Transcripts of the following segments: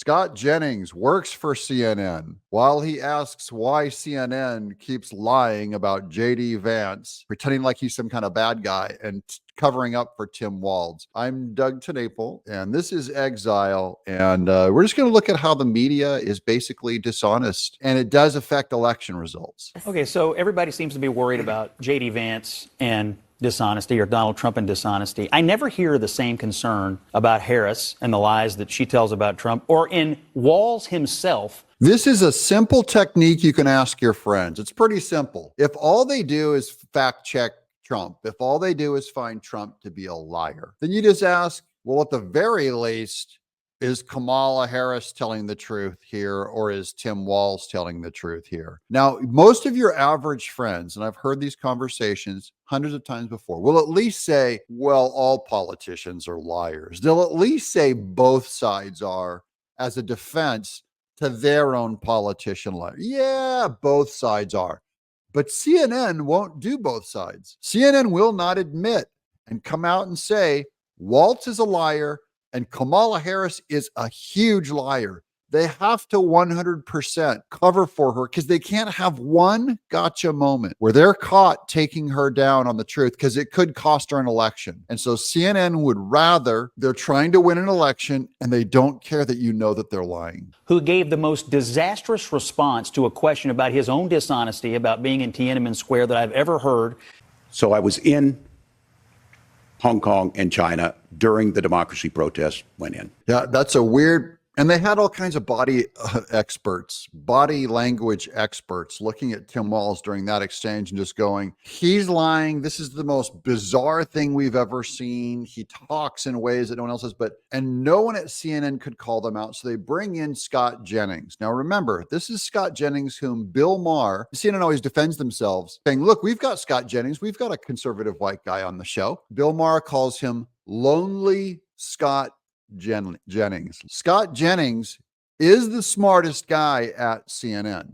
Scott Jennings works for CNN. While he asks why CNN keeps lying about JD Vance, pretending like he's some kind of bad guy and covering up for Tim Walz. I'm Doug Tenaple, and this is Exile, and we're just going to look at how the media is basically dishonest, and it does affect election results. Okay, so everybody seems to be worried about JD Vance and dishonesty, or Donald Trump and dishonesty. I never hear the same concern about Harris and the lies that she tells about Trump, or in Walz himself. This is a simple technique you can ask your friends. It's pretty simple. If all they do is fact check Trump, if all they do is find Trump to be a liar, then you just ask, well, at the very least, is Kamala Harris telling the truth here, or is Tim Walz telling the truth here? Now, most of your average friends, and I've heard these conversations hundreds of times before, will at least say, well, all politicians are liars. They'll at least say both sides are, as a defense to their own politician liar. Yeah, both sides are. But CNN won't do both sides. CNN will not admit and come out and say, Walz is a liar and Kamala Harris is a huge liar. They have to 100% cover for her because they can't have one gotcha moment where they're caught taking her down on the truth, because it could cost her an election. And so CNN would rather, they're trying to win an election and they don't care that you know that they're lying. Who gave the most disastrous response to a question about his own dishonesty about being in Tiananmen Square that I've ever heard. So I was in Hong Kong and China during the democracy protests went in. Yeah, that's a weird. And they had all kinds of body experts, body language experts looking at Tim Walz during that exchange and just going, he's lying. This is the most bizarre thing we've ever seen. He talks in ways that no one else does, and no one at CNN could call them out. So they bring in Scott Jennings. Now, remember, this is Scott Jennings, whom Bill Maher, CNN always defends themselves saying, look, we've got Scott Jennings. We've got a conservative white guy on the show. Bill Maher calls him Lonely Scott Jennings. Scott Jennings is the smartest guy at CNN.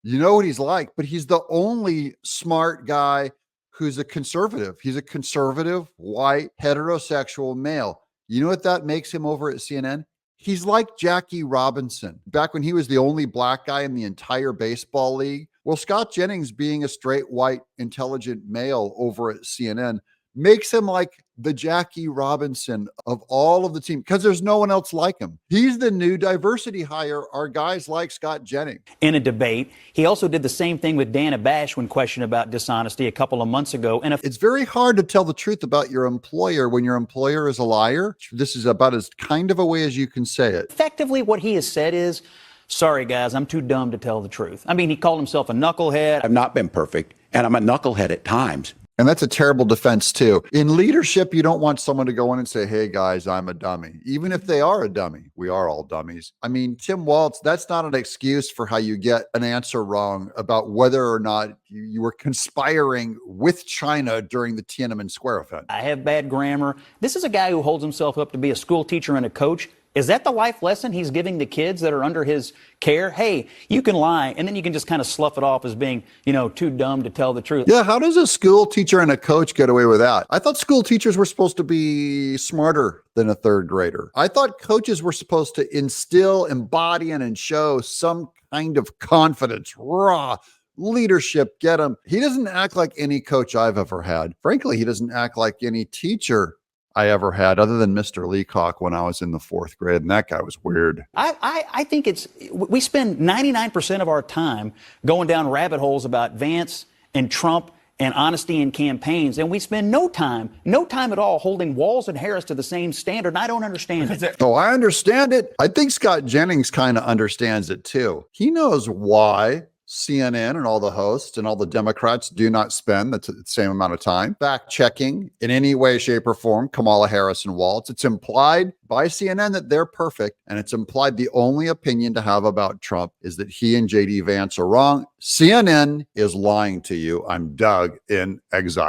You know what he's like, but he's the only smart guy who's a conservative. He's a conservative, white, heterosexual male. You know what that makes him over at CNN? He's like Jackie Robinson, back when he was the only black guy in the entire baseball league. Well, Scott Jennings, being a straight, white, intelligent male over at CNN, makes him like the Jackie Robinson of all of the team, because there's no one else like him. He's the new diversity hire, are guys like Scott Jennings. In a debate, he also did the same thing with Dana Bash when questioned about dishonesty a couple of months ago. And it's very hard to tell the truth about your employer when your employer is a liar. This is about as kind of a way as you can say it. Effectively, what he has said is, sorry, guys, I'm too dumb to tell the truth. I mean, he called himself a knucklehead. I've not been perfect, and I'm a knucklehead at times. And that's a terrible defense, too. In leadership, you don't want someone to go in and say, hey, guys, I'm a dummy. Even if they are a dummy, we are all dummies. I mean, Tim Walz, that's not an excuse for how you get an answer wrong about whether or not you were conspiring with China during the Tiananmen Square event. I have bad grammar. This is a guy who holds himself up to be a school teacher and a coach. Is that the life lesson he's giving the kids that are under his care? Hey, you can lie, and then you can just kind of slough it off as being, too dumb to tell the truth. Yeah, how does a school teacher and a coach get away with that? I thought school teachers were supposed to be smarter than a third grader. I thought coaches were supposed to instill, embody, and show some kind of confidence, raw leadership, get him. He doesn't act like any coach I've ever had. Frankly, he doesn't act like any teacher I ever had, other than Mr. Leacock when I was in the 4th grade, and that guy was weird. I think we spend 99% of our time going down rabbit holes about Vance and Trump and honesty in campaigns, and we spend no time at all holding Walz and Harris to the same standard, and I don't understand it. Oh, I understand it. I think Scott Jennings kind of understands it too. He knows why CNN and all the hosts and all the Democrats do not spend the same amount of time fact checking in any way, shape, or form Kamala Harris and Walz. It's implied by CNN that they're perfect, and it's implied the only opinion to have about Trump is that he and JD Vance are wrong. CNN is lying to you. I'm Doug in Exile.